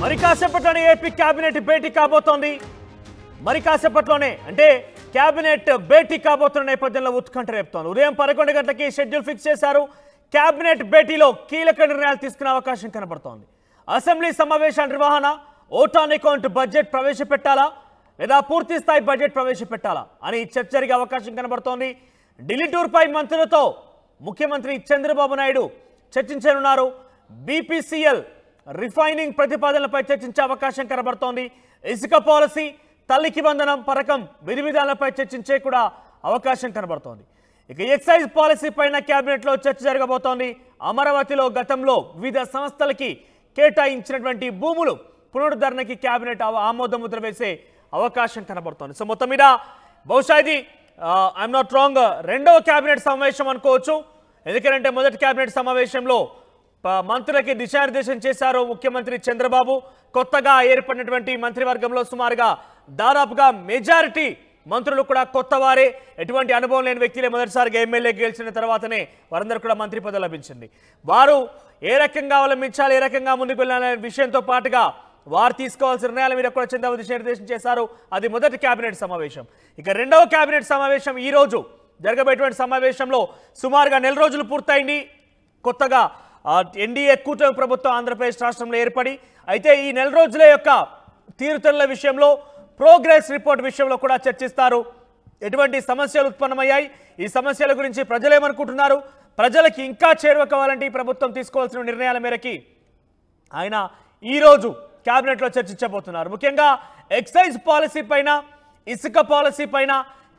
మరి కాసేపట్లోనే AP cabinet భేటీ కాబోతోంది. మరి కాసేపట్లోనే అంటే కేబినెట్ భేటీ కాబోతున్న నేపథ్యంలో ఉత్కంఠ రేపుతోంది. ఉదయం 11 గంటలకి షెడ్యూల్ ఫిక్స్ చేశారు. కేబినెట్ భేటీలో కీలక నిర్ణయాలు తీసుకునే అవకాశం కనబడుతోంది. అసెంబ్లీ సమావేశాల నిర్వహణ, ఓట్ ఆన్ అకౌంట్ బడ్జెట్ ప్రవేశపెట్టాలా లేదా పూర్తి స్థాయి బడ్జెట్ ప్రవేశపెట్టాలా అని చర్చ జరిగే అవకాశం కనబడుతోంది. ఢిల్లీ టూర్పై మంత్రులతో ముఖ్యమంత్రి చంద్రబాబు నాయుడు చర్చించనున్నారు. బీపీసీఎల్ రిఫైనింగ్ ప్రతిపాదనలపై చర్చించే అవకాశం కనబడుతోంది. ఇసుక పాలసీ, తల్లికి వందనం పథకం విధి విధానాలపై చర్చించే కూడా అవకాశం కనబడుతోంది. ఇక ఎక్సైజ్ పాలసీ పైన కేబినెట్లో చర్చ జరగబోతోంది. అమరావతిలో గతంలో వివిధ సంస్థలకి కేటాయించినటువంటి భూములు పునరుద్ధరణకి కేబినెట్ ఆమోద ముద్ర వేసే అవకాశం కనబడుతోంది. సో మొత్తం మీద బహుశా ఇది ఐఎమ్ నాట్ రాంగ్ రెండవ కేబినెట్ సమావేశం అనుకోవచ్చు. ఎందుకంటే మొదటి కేబినెట్ సమావేశంలో మంత్రులకి దిశానిర్దేశం చేశారు ముఖ్యమంత్రి చంద్రబాబు. కొత్తగా ఏర్పడినటువంటి మంత్రివర్గంలో సుమారుగా దాదాపుగా మెజారిటీ మంత్రులు కూడా కొత్త వారే, ఎటువంటి అనుభవం లేని వ్యక్తులే. మొదటిసారిగా ఎమ్మెల్యే గెలిచిన తర్వాతనే వారందరూ కూడా మంత్రి పదవి లభించింది. వారు ఏ రకంగా అవలంబించాలి, ఏ రకంగా ముందుకు వెళ్ళాలనే విషయంతో పాటుగా వారు తీసుకోవాల్సిన నిర్ణయాల మీద కూడా చంద్రబాబు దిశానిర్దేశం చేశారు. అది మొదటి కేబినెట్ సమావేశం. ఇక రెండవ కేబినెట్ సమావేశం ఈ రోజు జరగబోయేటువంటి సమావేశంలో సుమారుగా నెల రోజులు పూర్తయింది. కొత్తగా ఎన్డీఏ కూటమి ప్రభుత్వం ఆంధ్రప్రదేశ్ రాష్ట్రంలో ఏర్పడి, అయితే ఈ నెల రోజుల యొక్క తీరుతెన్నుల విషయంలో, ప్రోగ్రెస్ రిపోర్ట్ విషయంలో కూడా చర్చిస్తారు. ఎటువంటి సమస్యలు ఉత్పన్నమయ్యాయి, ఈ సమస్యల గురించి ప్రజలు ఏమనుకుంటున్నారు, ప్రజలకి ఇంకా చేరువ కావాలంటే ఈ ప్రభుత్వం తీసుకోవాల్సిన నిర్ణయాల మేరకి ఆయన ఈరోజు కేబినెట్లో చర్చించబోతున్నారు. ముఖ్యంగా ఎక్సైజ్ పాలసీ పైన, ఇసుక పాలసీ పైన,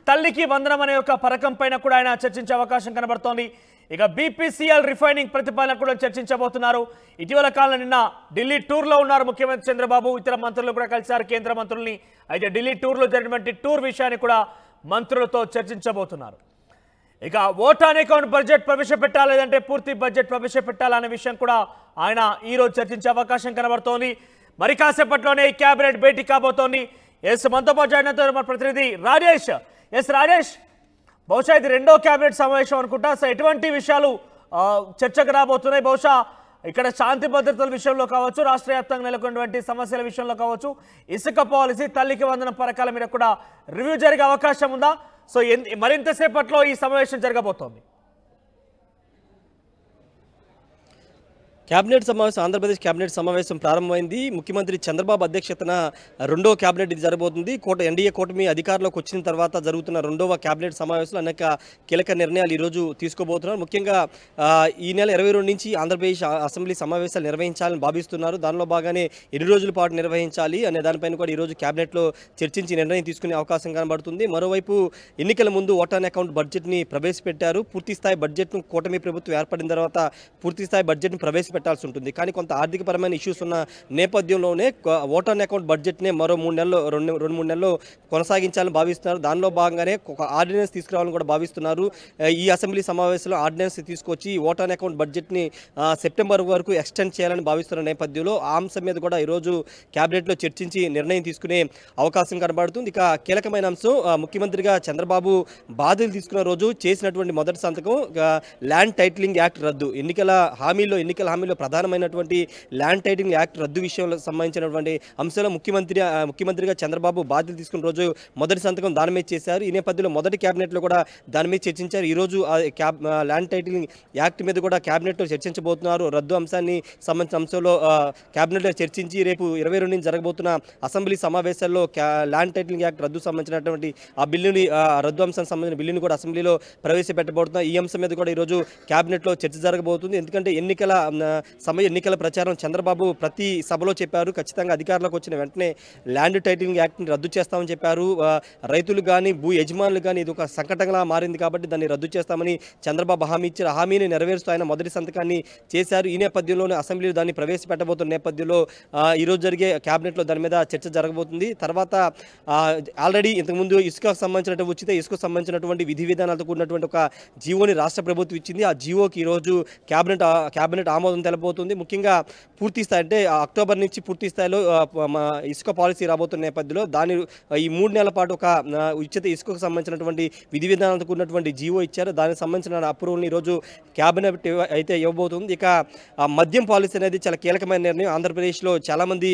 తల్లికి వందనం అనే ఒక పథకం పైన కూడా ఆయన చర్చించే అవకాశం కనబడుతోంది. ఇక బీపీసీఎల్ రిఫైనింగ్ ప్రతిపాదన కూడా చర్చించబోతున్నారు. ఇటీవల కాలంలో నిన్న ఢిల్లీ టూర్లో ఉన్నారు ముఖ్యమంత్రి చంద్రబాబు. ఇతర మంత్రులు కూడా కలిశారు, కేంద్ర మంత్రుల్ని. అయితే ఢిల్లీ టూర్లో జరిగినటువంటి టూర్ విషయాన్ని కూడా మంత్రులతో చర్చించబోతున్నారు. ఇక ఓట్ ఆన్ అకౌంట్ బడ్జెట్ ప్రవేశపెట్టాలి, లేదంటే పూర్తి బడ్జెట్ ప్రవేశపెట్టాలనే విషయం కూడా ఆయన ఈరోజు చర్చించే అవకాశం కనబడుతోంది. మరి కాసేపట్లోనే కేబినెట్ భేటీ కాబోతోంది. మనతో పాటు జాయిన్ అవుతున్నారు మన ప్రతినిధి రాజేష్. రాజేష్, బహుశా ఇది రెండో కేబినెట్ సమావేశం అనుకుంటా. సో ఎటువంటి విషయాలు చర్చకు రాబోతున్నాయి? బహుశా ఇక్కడ శాంతి భద్రతల విషయంలో కావచ్చు, రాష్ట్ర వ్యాప్తంగా నెలకొన్నటువంటి సమస్యల విషయంలో కావచ్చు, ఇసుక పాలసీ, తల్లికి వందనం పథకాల మీద కూడా రివ్యూ జరిగే అవకాశం ఉందా? సో మరింతసేపట్లో ఈ సమావేశం జరగబోతోంది. కేబినెట్ సమావేశం, ఆంధ్రప్రదేశ్ కేబినెట్ సమావేశం ప్రారంభమైంది. ముఖ్యమంత్రి చంద్రబాబు అధ్యక్షతన రెండవ కేబినెట్ ఇది జరగబోతుంది. ఎన్డీఏ కూటమి అధికారంలోకి వచ్చిన తర్వాత జరుగుతున్న రెండవ కేబినెట్ సమావేశంలో అనేక కీలక నిర్ణయాలు ఈరోజు తీసుకోబోతున్నారు. ముఖ్యంగా ఈ నెల 22 నుంచి ఆంధ్రప్రదేశ్ అసెంబ్లీ సమావేశాలు నిర్వహించాలని భావిస్తున్నారు. దానిలో భాగానే ఎన్ని రోజుల పాటు నిర్వహించాలి అనే దానిపైన కూడా ఈరోజు కేబినెట్లో చర్చించి నిర్ణయం తీసుకునే అవకాశం కనబడుతుంది. మరోవైపు ఎన్నికల ముందు ఓట్ ఆన్ అకౌంట్ బడ్జెట్ని ప్రవేశపెట్టారు. పూర్తిస్థాయి బడ్జెట్ను కూటమి ప్రభుత్వం ఏర్పడిన తర్వాత పూర్తిస్థాయి బడ్జెట్ను పెట్టాల్సి ఉంటుంది. కానీ కొంత ఆర్థికపరమైన ఇష్యూస్ ఉన్న నేపథ్యంలోనే ఓట్ ఆన్ అకౌంట్ బడ్జెట్నే మరో 2-3 నెలల్లో కొనసాగించాలని భావిస్తున్నారు. దానిలో భాగంగానే ఒక ఆర్డినెన్స్ తీసుకురావాలని కూడా భావిస్తున్నారు. ఈ అసెంబ్లీ సమావేశంలో ఆర్డినెన్స్ తీసుకొచ్చి ఓట్ ఆన్ అకౌంట్ బడ్జెట్ని సెప్టెంబర్ వరకు ఎక్స్టెండ్ చేయాలని భావిస్తున్న నేపథ్యంలో ఆ అంశం మీద కూడా ఈరోజు కేబినెట్లో చర్చించి నిర్ణయం తీసుకునే అవకాశం కనబడుతుంది. ఇక కీలకమైన అంశం, ముఖ్యమంత్రిగా చంద్రబాబు బాధ్యతలు తీసుకున్న రోజు చేసినటువంటి మొదటి సంతకం ల్యాండ్ టైటిలింగ్ యాక్ట్ రద్దు. ఎన్నికల హామీలో ప్రధానమైనటువంటి ల్యాండ్ టైటిలింగ్ యాక్ట్ రద్దు విషయంలో సంబంధించినటువంటి అంశాలు ముఖ్యమంత్రిగా చంద్రబాబు బాధ్యతలు తీసుకున్న రోజు మొదటి సంతకం దాని మీద చేశారు. ఈ నేపథ్యంలో మొదటి కేబినెట్లో కూడా దాని మీద చర్చించారు. ఈరోజు ల్యాండ్ టైటిలింగ్ యాక్ట్ మీద కూడా కేబినెట్లో చర్చించబోతున్నారు. రద్దు అంశాన్ని సంబంధించిన అంశంలో కేబినెట్లో చర్చించి రేపు 22 నుంచి జరగబోతున్న అసెంబ్లీ సమావేశాల్లో ల్యాండ్ టైటిలింగ్ యాక్ట్ రద్దు సంబంధించినటువంటి ఆ బిల్లుని, రద్దు అంశానికి సంబంధించిన బిల్లుని కూడా అసెంబ్లీలో ప్రవేశపెట్టబోతున్నారు. ఈ అంశం మీద కూడా ఈరోజు కేబినెట్లో చర్చ జరగబోతుంది. ఎందుకంటే ఎన్నికల ప్రచారం చంద్రబాబు ప్రతి సభలో చెప్పారు, ఖచ్చితంగా అధికారంలోకి వచ్చిన వెంటనే ల్యాండ్ టైటిలింగ్ యాక్ట్ని రద్దు చేస్తామని చెప్పారు. రైతులు కానీ భూ యజమానులు కానీ ఇది ఒక సంకటంగా మారింది కాబట్టి దాన్ని రద్దు చేస్తామని చంద్రబాబు హామీ ఇచ్చారు. ఆ హామీని నెరవేరుస్తూ ఆయన మొదటి సంతకాన్ని చేశారు. ఈ నేపథ్యంలోనే అసెంబ్లీలో దాన్ని ప్రవేశపెట్టబోతున్న నేపథ్యంలో ఈరోజు జరిగే కేబినెట్లో దాని మీద చర్చ జరగబోతుంది. తర్వాత ఆల్రెడీ ఇంతకుముందు ఇసుకకు సంబంధించినటువంటి ఉచిత ఇసుకకు సంబంధించినటువంటి విధి విధానాలతో కూడినటువంటి ఒక జీవోని రాష్ట్ర ప్రభుత్వం ఇచ్చింది. ఆ జీవోకి ఈరోజు కేబినెట్ ఆమోదం తెలబోతుంది. ముఖ్యంగా పూర్తి స్థాయి అంటే అక్టోబర్ నుంచి పూర్తి స్థాయిలో ఇసుక పాలసీ రాబోతున్న నేపథ్యంలో ఈ 3 నెలల పాటు ఒక ఉచిత ఇసుకకు సంబంధించినటువంటి విధి విధానాలకు ఉన్నటువంటి జీవో ఇచ్చారు. దానికి సంబంధించిన అప్రూవల్ని ఈరోజు క్యాబినెట్ అయితే ఇవ్వబోతుంది. ఇక మద్యం పాలసీ అనేది చాలా కీలకమైన నిర్ణయం. ఆంధ్రప్రదేశ్లో చాలామంది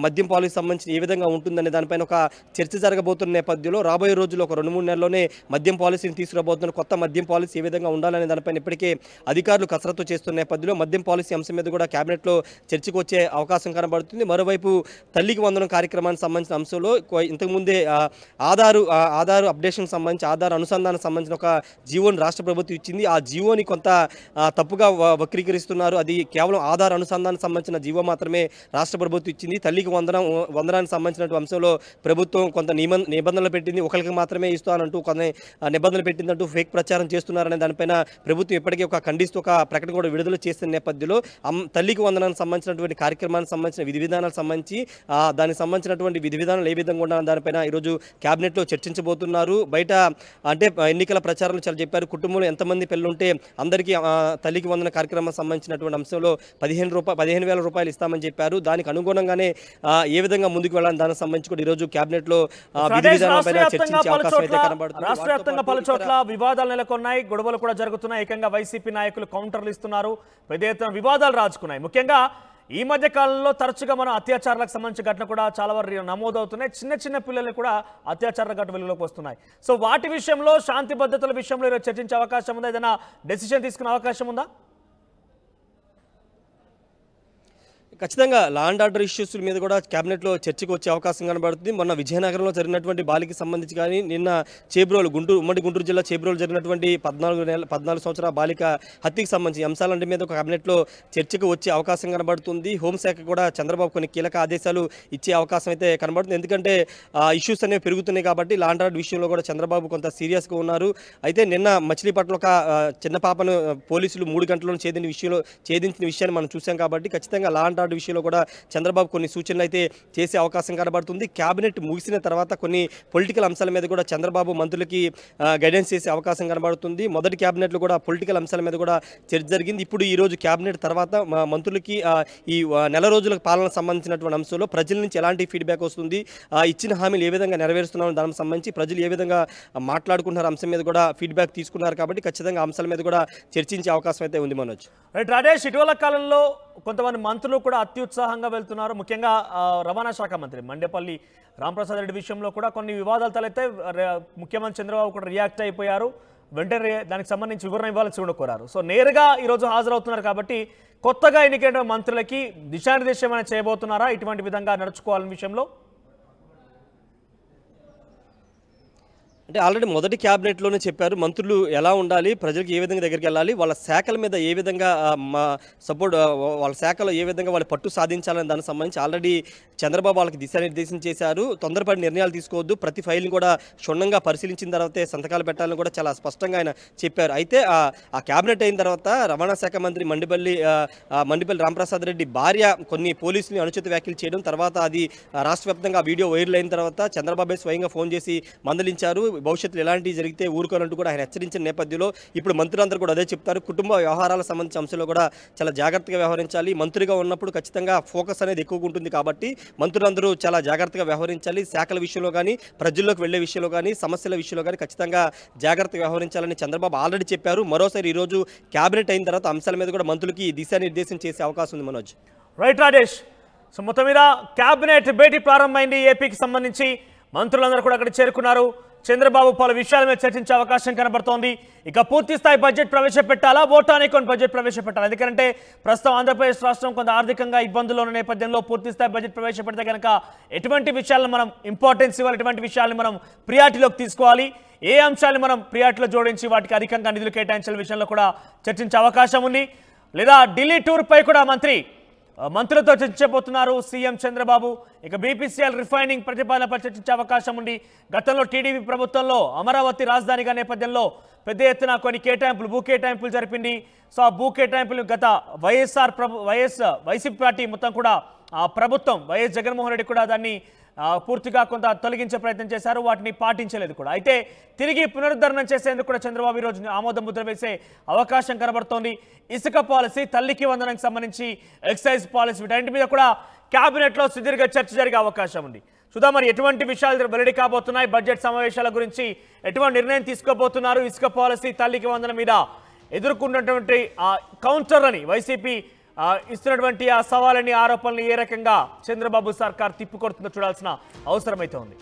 మద్యం పాలసీ సంబంధించి ఏ విధంగా ఉంటుందనే దానిపైన ఒక చర్చ జరగబోతున్న నేపథ్యంలో రాబోయే రోజుల్లో ఒక 2-3 నెలల్లోనే మద్యం పాలసీని తీసుకురాబోతున్న కొత్త మద్యం పాలసీ ఏ విధంగా ఉండాలనే దానిపైన ఇప్పటికే అధికారులు కసరత్తు చేస్తున్న నేపథ్యంలో మద్యం పాలసీ అంశం మీద కూడా క్యాబినెట్లో చర్చకు వచ్చే అవకాశం కనబడుతుంది. మరోవైపు తల్లికి వందనం కార్యక్రమానికి సంబంధించిన అంశంలో ఇంతకుముందే ఆధార్ అప్డేషన్ సంబంధించి ఆధార్ అనుసంధానం సంబంధించిన ఒక జీవోని రాష్ట్ర ప్రభుత్వం ఇచ్చింది. ఆ జీవోని కొంత తప్పుగా వక్రీకరిస్తున్నారు. అది కేవలం ఆధార్ అనుసంధానం సంబంధించిన జీవో మాత్రమే రాష్ట్ర ప్రభుత్వం ఇచ్చింది. తల్లికి వందనానికి సంబంధించిన అంశంలో ప్రభుత్వం కొంత నిబంధనలు పెట్టింది. ఒకరికి మాత్రమే ఇస్తానంటూ కొన్ని నిబంధనలు పెట్టిందంటూ ఫేక్ ప్రచారం చేస్తున్నారనే దానిపైన ప్రభుత్వం ఇప్పటికే ఒక ఖండిస్తూ ఒక ప్రకటన కూడా విడుదల చేస్తున్న నేపథ్యంలో తల్లికి వందనానికి సంబంధించినటువంటి కార్యక్రమానికి సంబంధించిన విధి విధానాలకు సంబంధించి దానికి సంబంధించినటువంటి విధి విధానాలు ఏ విధంగా ఉండాలని దానిపైన ఈరోజు క్యాబినెట్లో చర్చించబోతున్నారు. బయట అంటే ఎన్నికల ప్రచారంలో చాలా చెప్పారు. కుటుంబంలో ఎంతమంది పిల్లలుంటే అందరికీ తల్లికి వందన కార్యక్రమానికి సంబంధించినటువంటి అంశంలో 15,000 రూపాయలు ఇస్తామని చెప్పారు. దానికి అనుగుణంగానే ఏ విధంగా ముందుకు వెళ్ళాలని దానికి సంబంధించి కూడా ఈరోజు క్యాబినెట్లో విధి విధానాలపైన చర్చించే అవకాశం అయితే కనబడుతుంది. రాష్ట్ర వ్యాప్తంగా పలు చోట్ల వివాదాలు నెలకొన్నాయి, గొడవలు కూడా జరుగుతున్నాయి. ఏకంగా వైసీపీ నాయకులు కౌంటర్లు ఇస్తున్నారు. పెద్ద ఎత్తున వివాదాలు రాజుకున్నాయి. ముఖ్యంగా ఈ మధ్య కాలంలో తరచుగా మనం అత్యాచారాలకు సంబంధించిన ఘటన కూడా చాలా వరకు నమోదవుతున్నాయి. చిన్న పిల్లలు కూడా అత్యాచార ఘటన వెలుగులోకి వస్తున్నాయి. సో వాటి విషయంలో శాంతి భద్రతల విషయంలో ఈరోజు చర్చించే అవకాశం ఉందా? ఏదైనా డెసిషన్ తీసుకునే అవకాశం ఉందా? ఖచ్చితంగా లా అండ్ ఆర్డర్ ఇష్యూస్ మీద కూడా క్యాబినెట్లో చర్చకు వచ్చే అవకాశం కనబడుతుంది. మొన్న విజయనగరంలో జరిగినటువంటి బాలికి సంబంధించి కానీ నిన్న చేబ్రోలు ఉమ్మడి గుంటూరు జిల్లా చేబ్రోలు జరిగినటువంటి 14 సంవత్సరాల బాలిక హత్యకు సంబంధించి అంశాలంటి మీద ఒక క్యాబినెట్లో చర్చకు వచ్చే అవకాశం కనబడుతుంది. హోంశాఖ కూడా చంద్రబాబు కొన్ని కీలక ఆదేశాలు ఇచ్చే అవకాశం అయితే కనబడుతుంది. ఎందుకంటే ఇష్యూస్ అనేవి పెరుగుతున్నాయి కాబట్టి లా అండ్ ఆర్డర్ విషయంలో కూడా చంద్రబాబు కొంత సీరియస్గా ఉన్నారు. అయితే నిన్న మచిలీపట్నంలో ఒక చిన్న పాపను పోలీసులు 3 గంటల్లో ఛేదించిన విషయాన్ని మనం చూసాం కాబట్టి ఖచ్చితంగా లా అండ్ విషయంలో కూడా చంద్రబాబు కొన్ని సూచనలు అయితే చేసే అవకాశం కనబడుతుంది. క్యాబినెట్ ముగిసిన తర్వాత కొన్ని పొలిటికల్ అంశాల మీద కూడా చంద్రబాబు మంత్రులకి గైడెన్స్ చేసే అవకాశం కనబడుతుంది. మొదటి క్యాబినెట్లో కూడా పొలిటికల్ అంశాల మీద కూడా చర్చ జరిగింది. ఇప్పుడు ఈ రోజు క్యాబినెట్ తర్వాత మంత్రులకి ఈ నెల రోజుల పాలన సంబంధించినటువంటి అంశంలో ప్రజల నుంచి ఎలాంటి ఫీడ్బ్యాక్ వస్తుంది, ఇచ్చిన హామీలు ఏ విధంగా నెరవేరుస్తున్నామని దానికి సంబంధించి ప్రజలు ఏ విధంగా మాట్లాడుకుంటున్నారు అంశం మీద కూడా ఫీడ్బ్యాక్ తీసుకున్నారు కాబట్టి ఖచ్చితంగా అంశాల మీద కూడా చర్చించే అవకాశం అయితే ఉంది. మనోజ్ రైట్ రాజేష్, ఇటీవల కాలంలో కొంతమంది మంత్రులు కూడా అత్యుత్సాహంగా వెళ్తున్నారు. ముఖ్యంగా రవాణా శాఖ మంత్రి మండేపల్లి రాంప్రసాద్ రెడ్డి విషయంలో కూడా కొన్ని వివాదాలు తలెత్తాయి. ముఖ్యమంత్రి చంద్రబాబు కూడా రియాక్ట్ అయిపోయారు. వెంటనే దానికి సంబంధించి వివరణ ఇవ్వాలని కూడా కోరారు. సో నేరుగా ఈరోజు హాజరవుతున్నారు కాబట్టి కొత్తగా ఎన్నికైన మంత్రులకి దిశానిర్దేశం ఏమైనా చేయబోతున్నారా ఇటువంటి విధంగా నడుచుకోవాలనే విషయంలో? అంటే ఆల్రెడీ మొదటి క్యాబినెట్లోనే చెప్పారు మంత్రులు ఎలా ఉండాలి, ప్రజలకు ఏ విధంగా దగ్గరికి వెళ్ళాలి, వాళ్ళ శాఖల మీద ఏ విధంగా సపోర్ట్, వాళ్ళ శాఖలో ఏ విధంగా వాళ్ళు పట్టు సాధించాలని దానికి సంబంధించి ఆల్రెడీ చంద్రబాబు వాళ్ళకి దిశానిర్దేశం చేశారు. తొందరపడి నిర్ణయాలు తీసుకోవద్దు, ప్రతి ఫైల్ని కూడా క్షుణ్ణంగా పరిశీలించిన తర్వాతే సంతకాలు పెట్టాలని కూడా చాలా స్పష్టంగా ఆయన చెప్పారు. అయితే ఆ క్యాబినెట్ అయిన తర్వాత రవాణా శాఖ మంత్రి మండిపల్లి రాంప్రసాద్ రెడ్డి భార్య కొన్ని పోలీసులు అనుచిత వ్యాఖ్యలు చేయడం, తర్వాత అది రాష్ట్ర వ్యాప్తంగా వీడియో వైరల్ అయిన తర్వాత చంద్రబాబు స్వయంగా ఫోన్ చేసి మందలించారు. భవిష్యత్తులో ఎలాంటివి జరిగితే ఊరుకోనంటూ కూడా ఆయన హెచ్చరించిన నేపథ్యంలో ఇప్పుడు మంత్రులందరూ కూడా అదే చెప్తారు. కుటుంబ వ్యవహారాలకు సంబంధించిన అంశంలో కూడా చాలా జాగ్రత్తగా వ్యవహరించాలి. మంత్రిగా ఉన్నప్పుడు ఖచ్చితంగా ఫోకస్ అనేది ఎక్కువగా ఉంటుంది కాబట్టి మంత్రులందరూ చాలా జాగ్రత్తగా వ్యవహరించాలి. శాఖల విషయంలో కానీ, ప్రజల్లోకి వెళ్లే విషయంలో కానీ, సమస్యల విషయంలో కానీ ఖచ్చితంగా జాగ్రత్తగా వ్యవహరించాలని చంద్రబాబు ఆల్రెడీ చెప్పారు. మరోసారి ఈరోజు క్యాబినెట్ అయిన తర్వాత అంశాల మీద కూడా మంత్రులకి దిశానిర్దేశం చేసే అవకాశం ఉంది. మనోజ్ రైట్ రాజేష్, సో మొత్తం మీద క్యాబినెట్ భేటీ ప్రారంభమైంది. ఏపీకి సంబంధించి మంత్రులందరూ కూడా అక్కడ చేరుకున్నారు. చంద్రబాబు పలు విషయాల మీద చర్చించే అవకాశం కనబడుతోంది. ఇక పూర్తి స్థాయి బడ్జెట్ ప్రవేశపెట్టాలా, ఓటాన్ అకౌంట్ బడ్జెట్ ప్రవేశపెట్టాలా? ఎందుకంటే ప్రస్తుతం ఆంధ్రప్రదేశ్ రాష్ట్రం కొంత ఆర్థికంగా ఇబ్బందుల్లో ఉన్న నేపథ్యంలో పూర్తి స్థాయి బడ్జెట్ ప్రవేశపెడితే కనుక ఎటువంటి విషయాలను మనం ఇంపార్టెన్స్ ఇవ్వాలి, ఎటువంటి విషయాలను మనం ప్రియారిటీలోకి తీసుకోవాలి, ఏ అంశాలను మనం ప్రియారిటీలో జోడించి వాటికి అధికంగా నిధులు కేటాయించిన విషయంలో కూడా చర్చించే అవకాశం ఉంది. లేదా ఢిల్లీ టూర్ పై కూడా మంత్రులతో చర్చించబోతున్నారు సీఎం చంద్రబాబు. ఇక బీపీసీఎల్ రిఫైనింగ్ ప్రతిపాదనపై చర్చించే అవకాశం ఉంది. గతంలో టీడీపీ ప్రభుత్వంలో అమరావతి రాజధానిగా నేపథ్యంలో పెద్ద ఎత్తున కొన్ని భూ కేటాయింపులు జరిపింది. సో ఆ భూ కేటాయింపులు గత వైసీపీ పార్టీ మొత్తం కూడా ఆ ప్రభుత్వం వైఎస్ జగన్మోహన్ రెడ్డి కూడా దాన్ని పూర్తిగా కొంత తొలగించే ప్రయత్నం చేశారు, వాటిని పాటించలేదు కూడా. అయితే తిరిగి పునరుద్ధరణ చేసేందుకు కూడా చంద్రబాబు ఈరోజు ఆమోద ముద్ర వేసే అవకాశం కనబడుతోంది. ఇసుక పాలసీ, తల్లికి వందనకు సంబంధించి ఎక్సైజ్ పాలసీ, వీటన్నింటి మీద కూడా క్యాబినెట్లో సుదీర్ఘ చర్చ జరిగే అవకాశం ఉంది. చూద్దాం మరి ఎటువంటి విషయాలు వెల్లడి కాబోతున్నాయి, బడ్జెట్ సమావేశాల గురించి ఎటువంటి నిర్ణయం తీసుకోబోతున్నారు, ఇసుక పాలసీ, తల్లికి వందన మీద ఎదుర్కొన్నటువంటి కౌంటర్ అని వైసీపీ ఇస్తున్నటువంటి ఆ సవాళ్ళని, ఆరోపణలు ఏ రకంగా చంద్రబాబు సర్కార్ తిప్పికొడుతుందో చూడాల్సిన అవసరం అయితే ఉంది.